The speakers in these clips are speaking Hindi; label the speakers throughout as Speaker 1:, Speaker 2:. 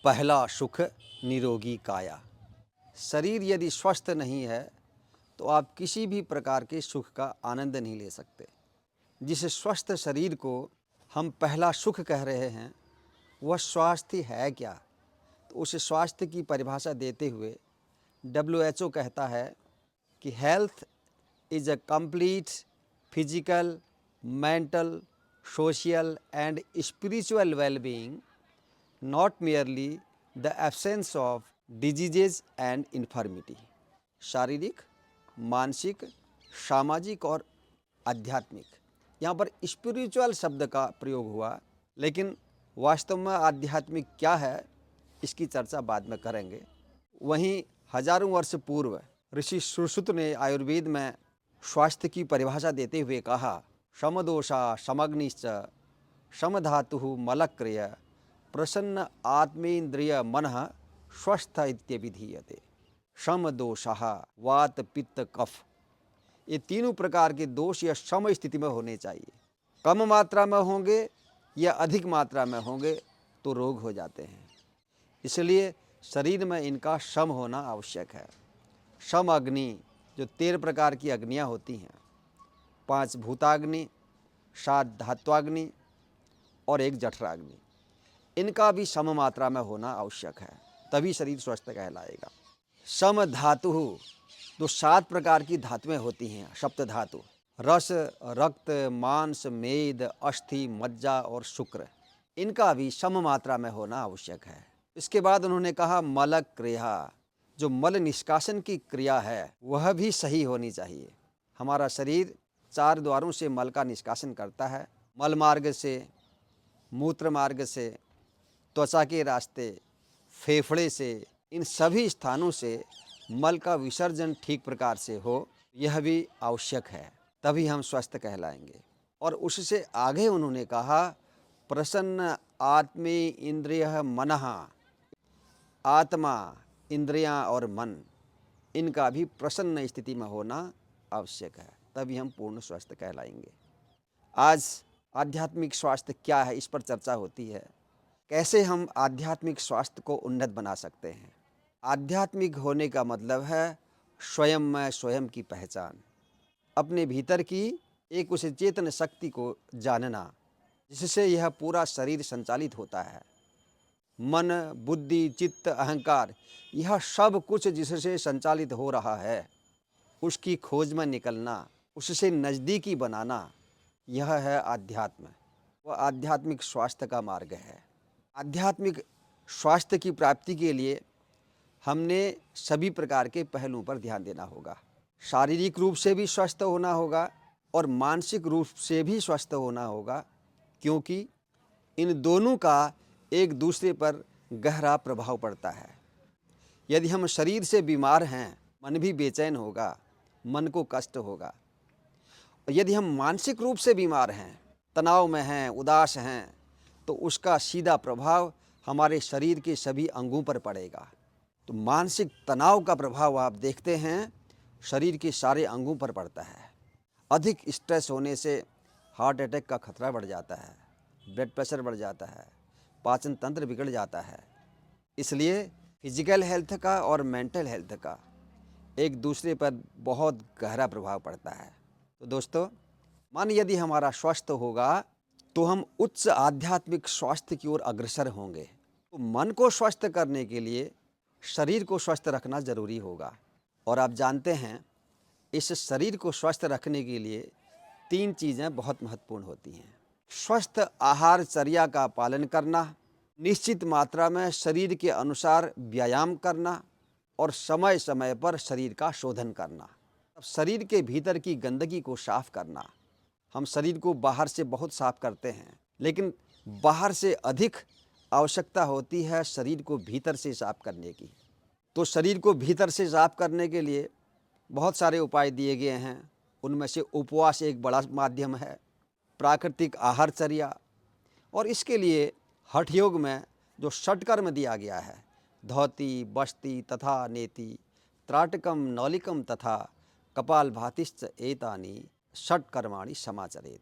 Speaker 1: पहला सुख निरोगी काया। शरीर यदि स्वस्थ नहीं है तो आप किसी भी प्रकार के सुख का आनंद नहीं ले सकते। जिस स्वस्थ शरीर को हम पहला सुख कह रहे हैं वह स्वास्थ्य है क्या? तो उस स्वास्थ्य की परिभाषा देते हुए WHO कहता है कि health is a complete physical, mental, social and spiritual wellbeing, not merely the absence of diseases and infirmity. शारीरिक, मानसिक, सामाजिक और आध्यात्मिक। यहाँ पर स्पिरिचुअल शब्द का प्रयोग हुआ, लेकिन वास्तव में आध्यात्मिक क्या है इसकी चर्चा बाद में करेंगे। वहीं हजारों वर्ष पूर्व ऋषि सुश्रुत ने आयुर्वेद में स्वास्थ्य की परिभाषा देते हुए कहा, समदोषा समग्निश्च समधातु मलक्रिय प्रसन्न आत्मेन्द्रिय मनः स्वस्थ इत्यभिधीयते। समदोषः वात पित्त कफ, ये तीनों प्रकार के दोष या सम स्थिति में होने चाहिए। कम मात्रा में होंगे या अधिक मात्रा में होंगे तो रोग हो जाते हैं। इसलिए शरीर में इनका सम होना आवश्यक है। सम अग्नि, जो 13 प्रकार की अग्नियाँ होती हैं, 5 भूताग्नि, 7 धात्वाग्नि और 1 जठराग्नि, इनका भी सम मात्रा में होना आवश्यक है, तभी शरीर स्वस्थ कहलाएगा। सम धातु, जो 7 प्रकार की धातुएं होती हैं, सप्त धातु, रस, रक्त, मांस, मेद, अस्थि, मज्जा और शुक्र, इनका भी सम मात्रा में होना आवश्यक है। इसके बाद उन्होंने कहा मल क्रिया, जो मल निष्कासन की क्रिया है वह भी सही होनी चाहिए। हमारा शरीर 4 द्वारों से मल का निष्कासन करता है, मल मार्ग से, मूत्र मार्ग से, त्वचा के रास्ते, फेफड़े से, इन सभी स्थानों से मल का विसर्जन ठीक प्रकार से हो, यह भी आवश्यक है, तभी हम स्वस्थ कहलाएंगे। और उससे आगे उन्होंने कहा प्रसन्न आत्मे इंद्रिय मनः, आत्मा, इंद्रियां और मन, इनका भी प्रसन्न स्थिति में होना आवश्यक है, तभी हम पूर्ण स्वस्थ कहलाएंगे। आज आध्यात्मिक स्वास्थ्य क्या है इस पर चर्चा होती है। कैसे हम आध्यात्मिक स्वास्थ्य को उन्नत बना सकते हैं। आध्यात्मिक होने का मतलब है स्वयं में स्वयं की पहचान, अपने भीतर की एक उस चेतन शक्ति को जानना जिससे यह पूरा शरीर संचालित होता है। मन, बुद्धि, चित्त, अहंकार, यह सब कुछ जिससे संचालित हो रहा है उसकी खोज में निकलना, उससे नज़दीकी बनाना, यह है आध्यात्म। वह आध्यात्मिक स्वास्थ्य का मार्ग है। आध्यात्मिक स्वास्थ्य की प्राप्ति के लिए हमने सभी प्रकार के पहलुओं पर ध्यान देना होगा। शारीरिक रूप से भी स्वस्थ होना होगा और मानसिक रूप से भी स्वस्थ होना होगा, क्योंकि इन दोनों का एक दूसरे पर गहरा प्रभाव पड़ता है। यदि हम शरीर से बीमार हैं, मन भी बेचैन होगा, मन को कष्ट होगा। और यदि हम मानसिक रूप से बीमार हैं, तनाव में हैं, उदास हैं, तो उसका सीधा प्रभाव हमारे शरीर के सभी अंगों पर पड़ेगा। तो मानसिक तनाव का प्रभाव आप देखते हैं शरीर के सारे अंगों पर पड़ता है। अधिक स्ट्रेस होने से हार्ट अटैक का खतरा बढ़ जाता है, ब्लड प्रेशर बढ़ जाता है, पाचन तंत्र बिगड़ जाता है। इसलिए फिजिकल हेल्थ का और मेंटल हेल्थ का एक दूसरे पर बहुत गहरा प्रभाव पड़ता है। तो दोस्तों, मन यदि हमारा स्वस्थ होगा तो हम उच्च आध्यात्मिक स्वास्थ्य की ओर अग्रसर होंगे। तो मन को स्वस्थ करने के लिए शरीर को स्वस्थ रखना जरूरी होगा। और आप जानते हैं इस शरीर को स्वस्थ रखने के लिए 3 चीज़ें बहुत महत्वपूर्ण होती हैं। स्वस्थ आहारचर्या का पालन करना, निश्चित मात्रा में शरीर के अनुसार व्यायाम करना और समय समय पर शरीर का शोधन करना। अब शरीर के भीतर की गंदगी को साफ करना। हम शरीर को बाहर से बहुत साफ करते हैं, लेकिन बाहर से अधिक आवश्यकता होती है शरीर को भीतर से साफ करने की। तो शरीर को भीतर से साफ करने के लिए बहुत सारे उपाय दिए गए हैं। उनमें से उपवास एक बड़ा माध्यम है, प्राकृतिक आहारचर्या, और इसके लिए हठ योग में जो षटकर्म दिया गया है, धौति, बस्ति तथा नेति, त्राटकम नौलिकम तथा कपालभातिश्च एतानि षटकर्माणि समाचरेत।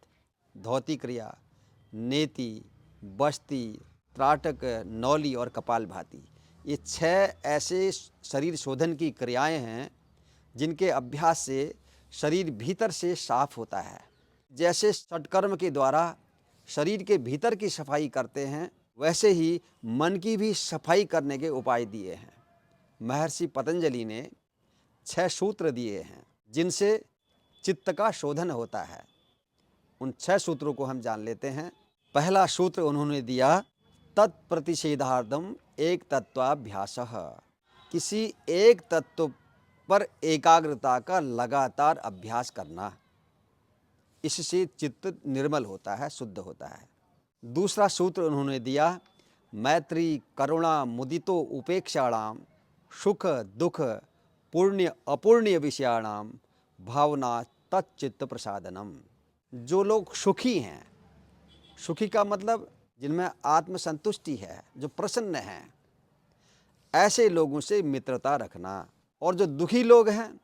Speaker 1: धौति क्रिया, नेति, बस्ति, त्राटक, नौली और कपालभाति, ये 6 ऐसे शरीर शोधन की क्रियाएं हैं जिनके अभ्यास से शरीर भीतर से साफ होता है। जैसे षटकर्म के द्वारा शरीर के भीतर की सफाई करते हैं, वैसे ही मन की भी सफाई करने के उपाय दिए हैं। महर्षि पतंजलि ने 6 सूत्र दिए हैं जिनसे चित्त का शोधन होता है। उन 6 सूत्रों को हम जान लेते हैं। पहला सूत्र उन्होंने दिया, तत्प्रतिषेधार्थम एक तत्वाभ्यासः। किसी एक तत्व पर एकाग्रता का लगातार अभ्यास करना, इससे चित्त निर्मल होता है, शुद्ध होता है। दूसरा सूत्र उन्होंने दिया, मैत्री करुणा मुदितो उपेक्षाणाम सुख दुख पुण्य अपुण्य विषयाणाम भावना तच्चित्त प्रसादनम। जो लोग सुखी हैं, सुखी का मतलब जिनमें आत्मसंतुष्टि है, जो प्रसन्न हैं, ऐसे लोगों से मित्रता रखना, और जो दुखी लोग हैं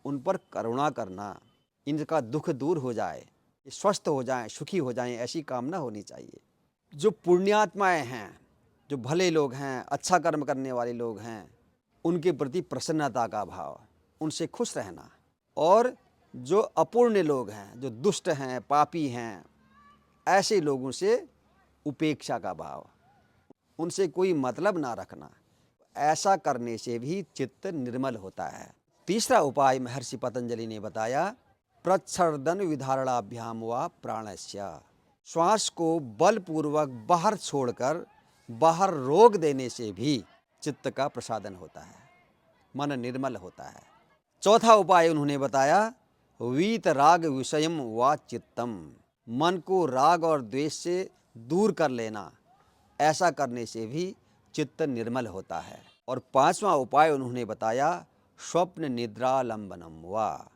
Speaker 1: उन पर करुणा करना, इनका दुख दूर हो जाए, ये स्वस्थ हो जाएं, सुखी हो जाएं, ऐसी कामना होनी चाहिए। जो पुण्यात्माएं हैं, जो भले लोग हैं, अच्छा कर्म करने वाले लोग हैं, उनके प्रति प्रसन्नता का भाव, उनसे खुश रहना। और जो अपूर्ण लोग हैं, जो दुष्ट हैं, पापी हैं, ऐसे लोगों से उपेक्षा का भाव, उनसे कोई मतलब ना रखना। ऐसा करने से भी चित्त निर्मल होता है। तीसरा उपाय महर्षि पतंजलि ने बताया, प्रच्छर्दन विधारणाभ्याम व प्राणस्य। श्वास को बलपूर्वक बाहर छोड़कर बाहर रोक देने से भी चित्त का प्रसादन होता है, मन निर्मल होता है। चौथा उपाय उन्होंने बताया, वीत राग विषयम व चित्तम। मन को राग और द्वेष से दूर कर लेना, ऐसा करने से भी चित्त निर्मल होता है। और पांचवा उपाय उन्होंने बताया, स्वप्न निद्रालंबनम व।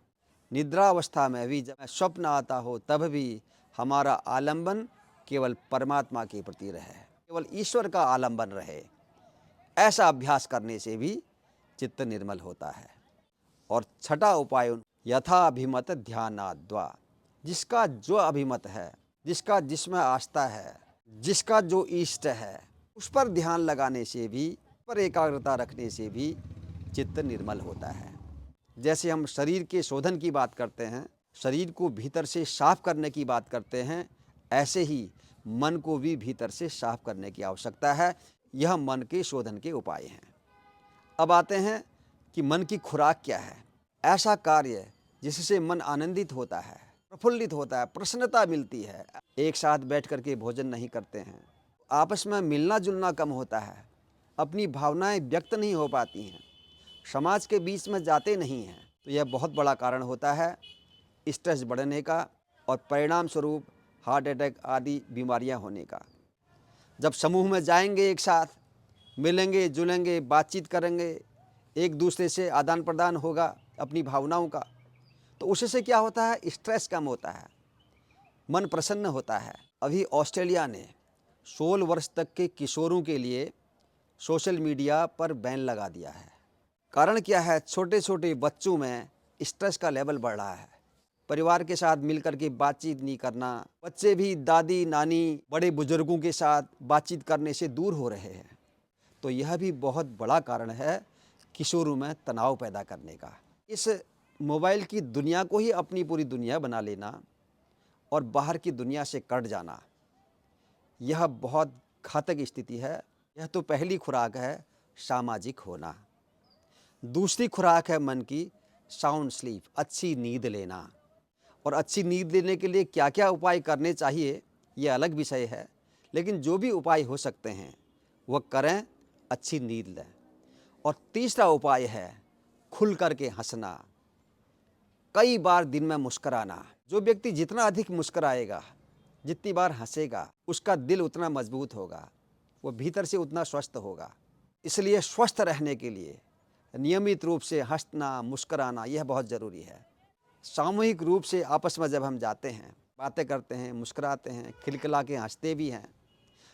Speaker 1: निद्रावस्था में भी जब स्वप्न आता हो तब भी हमारा आलंबन केवल परमात्मा के प्रति रहे, केवल ईश्वर का आलंबन रहे। ऐसा अभ्यास करने से भी चित्त निर्मल होता है। और छठा उपाय, यथाभिमत ध्यानाद्वा। जिसका जो अभिमत है, जिसका जिसमें आस्था है, जिसका जो इष्ट है, उस पर ध्यान लगाने से भी, पर एकाग्रता रखने से भी चित्त निर्मल होता है। जैसे हम शरीर के शोधन की बात करते हैं, शरीर को भीतर से साफ करने की बात करते हैं, ऐसे ही मन को भी भीतर से साफ करने की आवश्यकता है। यह मन के शोधन के उपाय हैं। अब आते हैं कि मन की खुराक क्या है। ऐसा कार्य जिससे मन आनंदित होता है, प्रफुल्लित होता है, प्रसन्नता मिलती है। एक साथ बैठ करके भोजन नहीं करते हैं, आपस में मिलना जुलना कम होता है, अपनी भावनाएं व्यक्त नहीं हो पाती हैं, समाज के बीच में जाते नहीं हैं, तो यह बहुत बड़ा कारण होता है स्ट्रेस बढ़ने का और परिणाम स्वरूप हार्ट अटैक आदि बीमारियां होने का। जब समूह में जाएंगे, एक साथ मिलेंगे जुलेंगे, बातचीत करेंगे, एक दूसरे से आदान प्रदान होगा अपनी भावनाओं का, तो उससे क्या होता है, स्ट्रेस कम होता है, मन प्रसन्न होता है। अभी ऑस्ट्रेलिया ने 16 वर्ष तक के किशोरों के लिए सोशल मीडिया पर बैन लगा दिया है। कारण क्या है, छोटे छोटे बच्चों में स्ट्रेस का लेवल बढ़ रहा है, परिवार के साथ मिलकर के बातचीत नहीं करना, बच्चे भी दादी नानी बड़े बुजुर्गों के साथ बातचीत करने से दूर हो रहे हैं। तो यह भी बहुत बड़ा कारण है किशोरों में तनाव पैदा करने का। इस मोबाइल की दुनिया को ही अपनी पूरी दुनिया बना लेना और बाहर की दुनिया से कट जाना, यह बहुत घातक स्थिति है। यह तो पहली खुराक है सामाजिक होना। दूसरी खुराक है मन की साउंड स्लीप, अच्छी नींद लेना। और अच्छी नींद लेने के लिए क्या क्या उपाय करने चाहिए, ये अलग विषय है, लेकिन जो भी उपाय हो सकते हैं वह करें, अच्छी नींद लें। और तीसरा उपाय है खुल कर के हंसना, कई बार दिन में मुस्कराना। जो व्यक्ति जितना अधिक मुस्कराएगा, जितनी बार हंसेगा, उसका दिल उतना मजबूत होगा, वो भीतर से उतना स्वस्थ होगा। इसलिए स्वस्थ रहने के लिए नियमित रूप से हंसना मुस्कराना यह बहुत ज़रूरी है। सामूहिक रूप से आपस में जब हम जाते हैं, बातें करते हैं, मुस्कुराते हैं, खिलखिला के हंसते भी हैं,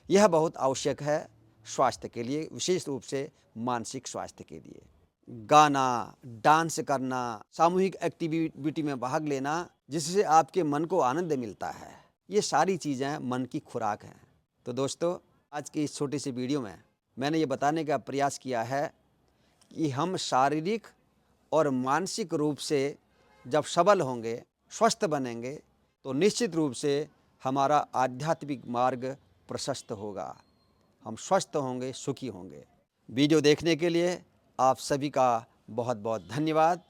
Speaker 1: यह बहुत आवश्यक है स्वास्थ्य के लिए, विशेष रूप से मानसिक स्वास्थ्य के लिए। गाना, डांस करना, सामूहिक एक्टिविटी में भाग लेना, जिससे आपके मन को आनंद मिलता है, ये सारी चीज़ें मन की खुराक हैं। तो दोस्तों, आज की इस छोटी सी वीडियो में मैंने ये बताने का प्रयास किया है कि हम शारीरिक और मानसिक रूप से जब सबल होंगे, स्वस्थ बनेंगे, तो निश्चित रूप से हमारा आध्यात्मिक मार्ग प्रशस्त होगा। हम स्वस्थ होंगे, सुखी होंगे। वीडियो देखने के लिए आप सभी का बहुत बहुत धन्यवाद।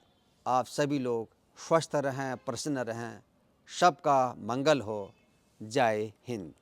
Speaker 1: आप सभी लोग स्वस्थ रहें, प्रसन्न रहें। सबका मंगल हो। जय हिंद।